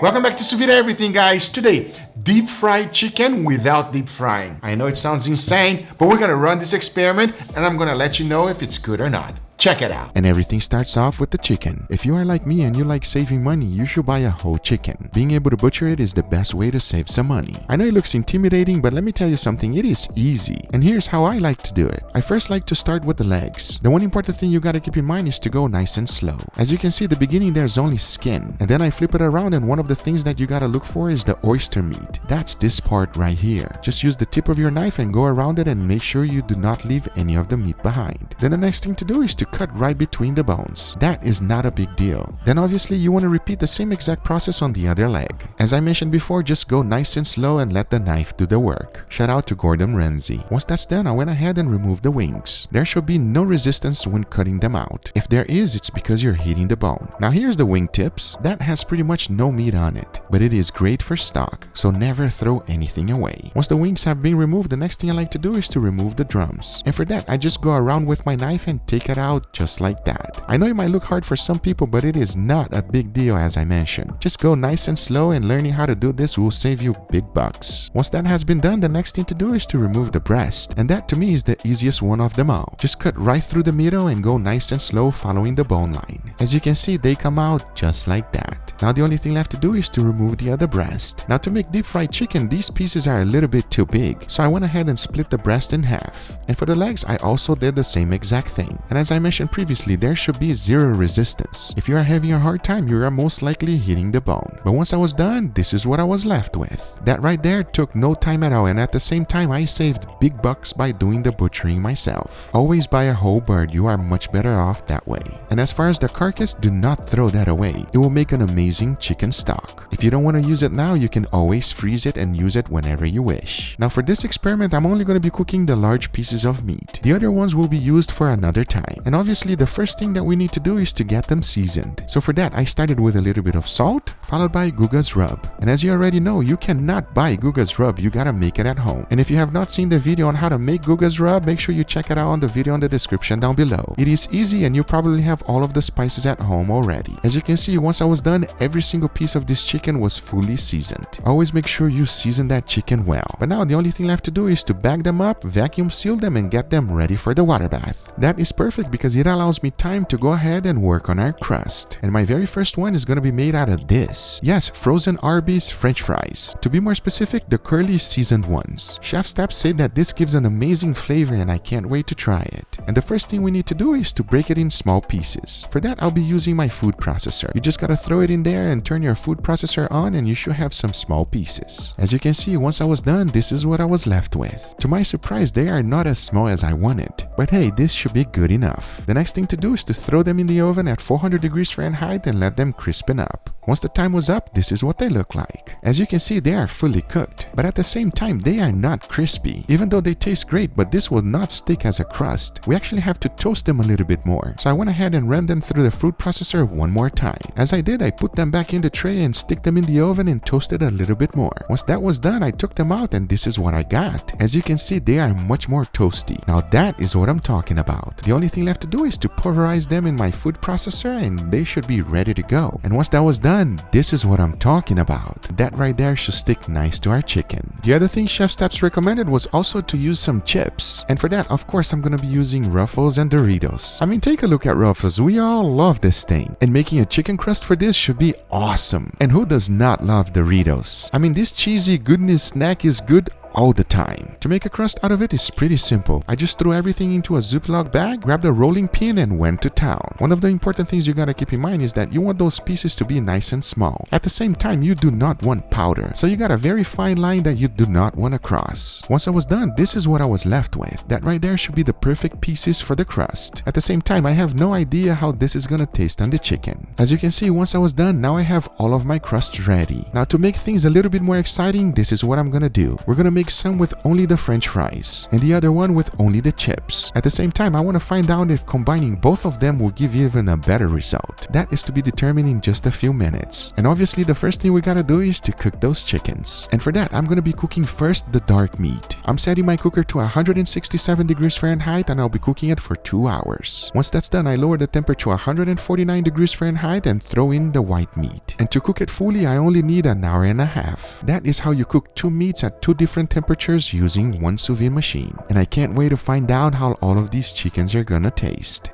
Welcome back to Sous-vide Everything, guys. Today, deep fried chicken without deep frying. I know it sounds insane, but we're gonna run this experiment and I'm gonna let you know if it's good or not. Check it out. And everything starts off with the chicken. If you are like me and you like saving money, you should buy a whole chicken. Being able to butcher it is the best way to save some money. I know it looks intimidating, but let me tell you something, it is easy. And here's how I like to do it. I first like to start with the legs. The one important thing you gotta keep in mind is to go nice and slow. As you can see, at the beginning there's only skin. And then I flip it around and one of the things that you gotta look for is the oyster meat. That's this part right here. Just use the tip of your knife and go around it and make sure you do not leave any of the meat behind. Then the next thing to do is to cut right between the bones. That is not a big deal. Then obviously you want to repeat the same exact process on the other leg. As I mentioned before, just go nice and slow and let the knife do the work. Shout out to Gordon Ramsay. Once that's done, I went ahead and removed the wings. There should be no resistance when cutting them out. If there is, it's because you're hitting the bone. Now here's the wing tips. That has pretty much no meat on it, but it is great for stock, so never throw anything away. Once the wings have been removed, the next thing I like to do is to remove the drums. And for that, I just go around with my knife and take it out just like that. I know it might look hard for some people, but it is not a big deal as I mentioned. Just go nice and slow, and learning how to do this will save you big bucks. Once that has been done, the next thing to do is to remove the breast. And that to me is the easiest one of them all. Just cut right through the middle and go nice and slow following the bone line. As you can see, they come out just like that. Now the only thing left to do is to remove the other breast. Now to make deep fried chicken, these pieces are a little bit too big, so I went ahead and split the breast in half. And for the legs, I also did the same exact thing. And as I mentioned previously, there should be zero resistance. If you are having a hard time, you are most likely hitting the bone. But once I was done, this is what I was left with. That right there took no time at all, and at the same time, I saved big bucks by doing the butchering myself. Always buy a whole bird, you are much better off that way. And as far as the carcass, do not throw that away. It will make an amazing chicken stock. If you don't want to use it now, you can always freeze it and use it whenever you wish. Now for this experiment, I'm only going to be cooking the large pieces of meat. The other ones will be used for another time. And obviously, the first thing that we need to do is to get them seasoned. So for that, I started with a little bit of salt, followed by Guga's rub. And as you already know, you cannot buy Guga's rub, you gotta make it at home. And if you have not seen the video on how to make Guga's rub, make sure you check it out on the video in the description down below. It is easy and you probably have all of the spices at home already. As you can see, once I was done, every single piece of this chicken was fully seasoned. Always make sure you season that chicken well. But now the only thing left to do is to bag them up, vacuum seal them, and get them ready for the water bath. That is perfect because it allows me time to go ahead and work on our crust. And my very first one is going to be made out of this. Yes, frozen Arby's French fries. To be more specific, the curly seasoned ones. Chef Steps said that this gives an amazing flavor and I can't wait to try it. And the first thing we need to do is to break it in small pieces. For that, I'll be using my food processor. You just gotta throw it in there and turn your food processor on and you should have some small pieces. As you can see, once I was done, this is what I was left with. To my surprise, they are not as small as I wanted. But hey, this should be good enough. The next thing to do is to throw them in the oven at 400 degrees Fahrenheit and let them crispen up. Once the time was up, this is what they look like. As you can see, they are fully cooked, but at the same time, they are not crispy. Even though they taste great, but this will not stick as a crust. We actually have to toast them a little bit more. So I went ahead and ran them through the food processor one more time. As I did, I put them back in the tray and stick them in the oven and toasted a little bit more. Once that was done, I took them out and this is what I got. As you can see, they are much more toasty. Now that is what I'm talking about. The only thing left to do is to pulverize them in my food processor and they should be ready to go. And once that was done, this is what I'm talking about. That right there should stick nice to our chicken. The other thing Chef Steps recommended was also to use some chips. And for that, of course, I'm gonna be using Ruffles and Doritos. I mean, take a look at Ruffles. We all love this thing. And making a chicken crust for this should be awesome. And who does not love Doritos? I mean, this cheesy goodness snack is good all the time. To make a crust out of it is pretty simple. I just threw everything into a Ziploc bag, grabbed a rolling pin and went to town. One of the important things you gotta keep in mind is that you want those pieces to be nice and small. At the same time, you do not want powder. So you got a very fine line that you do not want to cross. Once I was done, this is what I was left with. That right there should be the perfect pieces for the crust. At the same time, I have no idea how this is gonna taste on the chicken. As you can see, once I was done, now I have all of my crusts ready. Now to make things a little bit more exciting, this is what I'm gonna do. We're gonna make some with only the French fries and the other one with only the chips. At the same time, I want to find out if combining both of them will give even a better result. That is to be determined in just a few minutes. And obviously the first thing we gotta do is to cook those chickens. And for that, I'm gonna be cooking first the dark meat. I'm setting my cooker to 167 degrees Fahrenheit and I'll be cooking it for 2 hours. Once that's done, I lower the temperature to 149 degrees Fahrenheit and throw in the white meat. And to cook it fully, I only need an hour and a half. That is how you cook 2 meats at 2 different temperatures using one sous-vide machine. And I can't wait to find out how all of these chickens are gonna taste.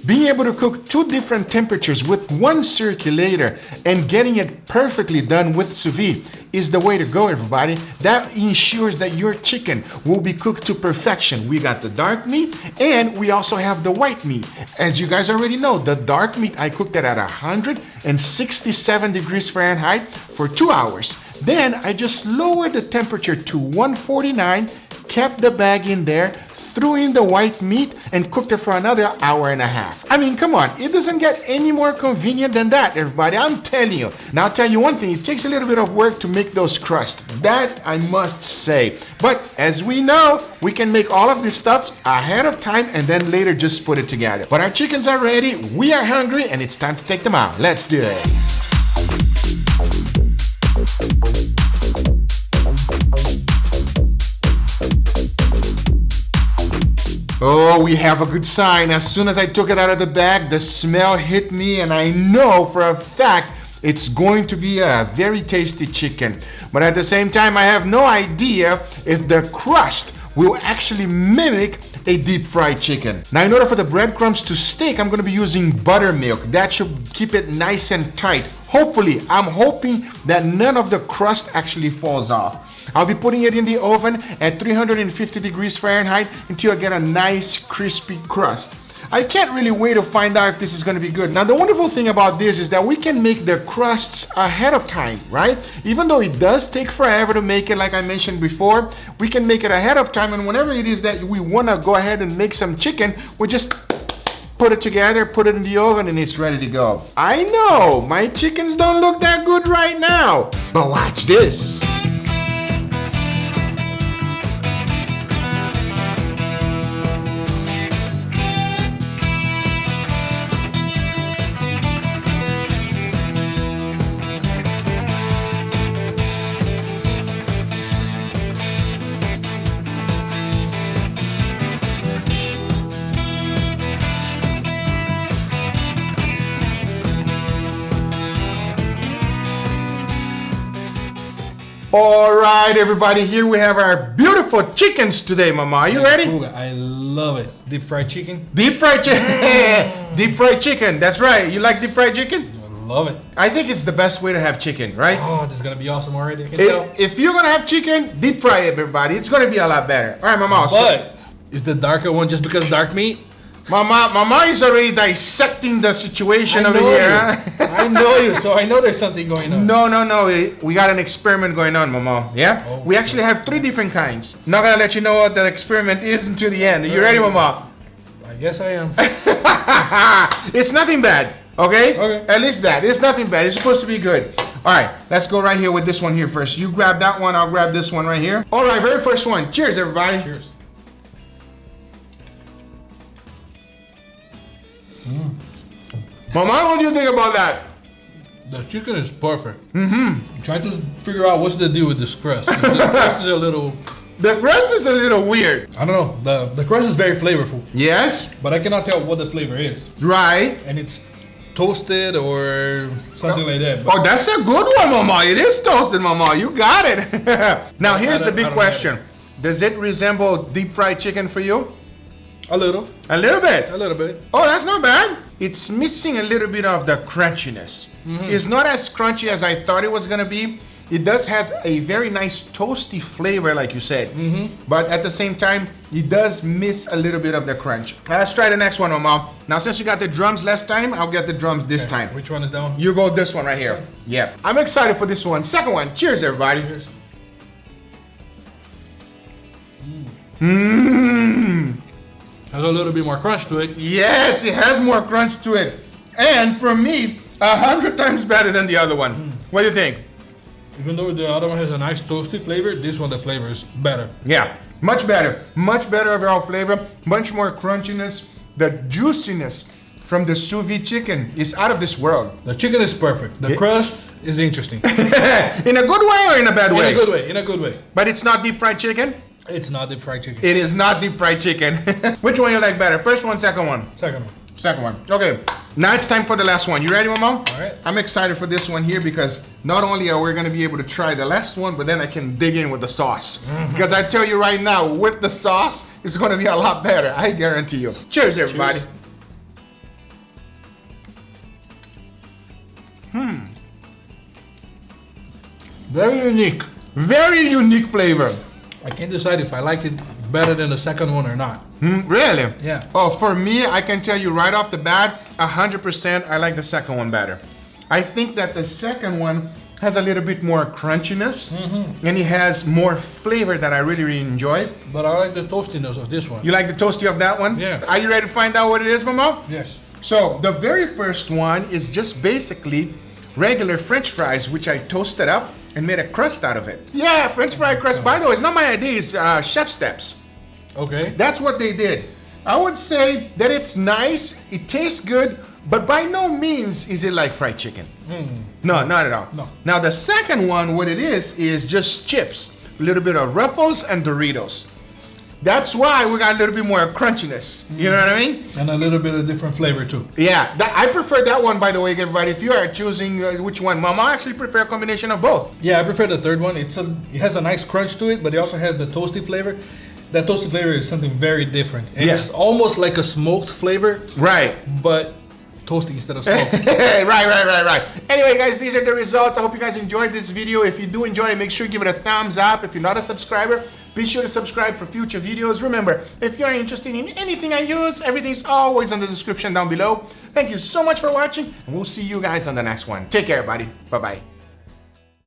Being able to cook 2 different temperatures with one circulator and getting it perfectly done with sous vide is the way to go, everybody. That ensures that your chicken will be cooked to perfection. We got the dark meat and we also have the white meat. As you guys already know, the dark meat, I cooked it at 167 degrees Fahrenheit for 2 hours. Then I just lowered the temperature to 149, kept the bag in there, threw in the white meat and cooked it for another hour and a half. I mean, come on, it doesn't get any more convenient than that, everybody. I'm telling you. Now, I'll tell you one thing, it takes a little bit of work to make those crusts. That I must say. But as we know, we can make all of this stuff ahead of time and then later just put it together. But our chickens are ready, we are hungry, and it's time to take them out. Let's do it. Oh, we have a good sign. As soon as I took it out of the bag, the smell hit me, and I know for a fact it's going to be a very tasty chicken. But at the same time, I have no idea if the crust will actually mimic a deep fried chicken. Now, in order for the breadcrumbs to stick, I'm going to be using buttermilk. That should keep it nice and tight. Hopefully, I'm hoping that none of the crust actually falls off. I'll be putting it in the oven at 350 degrees Fahrenheit until I get a nice crispy crust. I can't really wait to find out if this is going to be good. Now, the wonderful thing about this is that we can make the crusts ahead of time, right? Even though it does take forever to make it, like I mentioned before, we can make it ahead of time, and whenever it is that we want to go ahead and make some chicken, we just put it together, put it in the oven, and it's ready to go. I know, my chickens don't look that good right now, but watch this. All right, everybody, here we have our beautiful chickens today, Mama. Are you ready? I love it. Deep fried chicken. Deep fried chicken. Deep fried chicken. That's right. You like deep fried chicken? I love it. I think it's the best way to have chicken, right? Oh, this is going to be awesome already. I can tell. If you're going to have chicken, deep fry it, everybody. It's going to be a lot better. All right, Mama. But is the darker one just because dark meat? Mama is already dissecting the situation over here. I know you, so I know there's something going on. No. We got an experiment going on, Mama. Yeah? Oh, we actually have 3 different kinds. Not gonna let you know what the experiment is until the end. Are you ready, Mama? I guess I am. It's nothing bad, okay? Okay. At least that. It's nothing bad. It's supposed to be good. All right, let's go right here with this one here first. You grab that one, I'll grab this one right here. All right, very first one. Cheers, everybody. Cheers. Mama, what do you think about that? The chicken is perfect. Mm-hmm. Try to figure out what's the deal with this crust. The crust is a little... The crust is a little weird. I don't know. The crust is very flavorful. Yes. But I cannot tell what the flavor is. Right. And it's toasted or something like that. Oh, that's a good one, Mama. It is toasted, Mama. You got it. Now, here's the big question. Does it resemble deep fried chicken for you? A little. A little bit? A little bit. Oh, that's not bad. It's missing a little bit of the crunchiness. Mm-hmm. It's not as crunchy as I thought it was going to be. It does has a very nice toasty flavor, like you said. Mm-hmm. But at the same time, it does miss a little bit of the crunch. Let's try the next one, Mama. Now, since you got the drums last time, I'll get the drums this time. Which one is that one? You go this one right here. Yeah. I'm excited for this one. Second one. Cheers, everybody. Cheers. Mmm. Has a little bit more crunch to it. Yes, it has more crunch to it. And for me, 100 times better than the other one. What do you think? Even though the other one has a nice toasty flavor, this one, the flavor is better. Yeah, much better. Much better overall flavor. Much more crunchiness. The juiciness from the sous vide chicken is out of this world. The chicken is perfect. The crust is interesting. In a good way or in a bad way? In a good way. In a good way. But it's not deep fried chicken? It's not deep fried chicken. It is not deep fried chicken. Which one you like better? First one, second one? Second one. Second one. Okay. Now it's time for the last one. You ready, Mama? All right. I'm excited for this one here because not only are we going to be able to try the last one, but then I can dig in with the sauce. Because I tell you right now, with the sauce, it's going to be a lot better. I guarantee you. Cheers, everybody. Cheers. Very unique. Very unique flavor. I can't decide if I like it better than the second one or not. Really? Yeah. Oh, for me, I can tell you right off the bat, 100% I like the second one better. I think that the second one has a little bit more crunchiness and it has more flavor that I really, really enjoy. But I like the toastiness of this one. You like the toasty of that one? Yeah. Are you ready to find out what it is, Mama? Yes. So the very first one is just basically regular French fries, which I toasted up and made a crust out of it. Yeah, French fry crust. By the way, it's not my idea, it's Chef Steps. Okay. That's what they did. I would say that it's nice, it tastes good, but by no means is it like fried chicken. No, not at all. No. Now the second one, what it is just chips. A little bit of Ruffles and Doritos. That's why we got a little bit more crunchiness. You know what I mean? And a little bit of different flavor too. Yeah, I prefer that one, by the way, everybody. If you are choosing which one, Mama actually prefer a combination of both. Yeah, I prefer the third one. It has a nice crunch to it, but it also has the toasty flavor. That toasty flavor is something very different. And it's almost like a smoked flavor. Right. But toasty instead of smoked. Right. Anyway, guys, these are the results. I hope you guys enjoyed this video. If you do enjoy it, make sure you give it a thumbs up. If you're not a subscriber, be sure to subscribe for future videos. Remember, if you are interested in anything I use, everything's always in the description down below. Thank you so much for watching, and we'll see you guys on the next one. Take care, everybody. Bye-bye.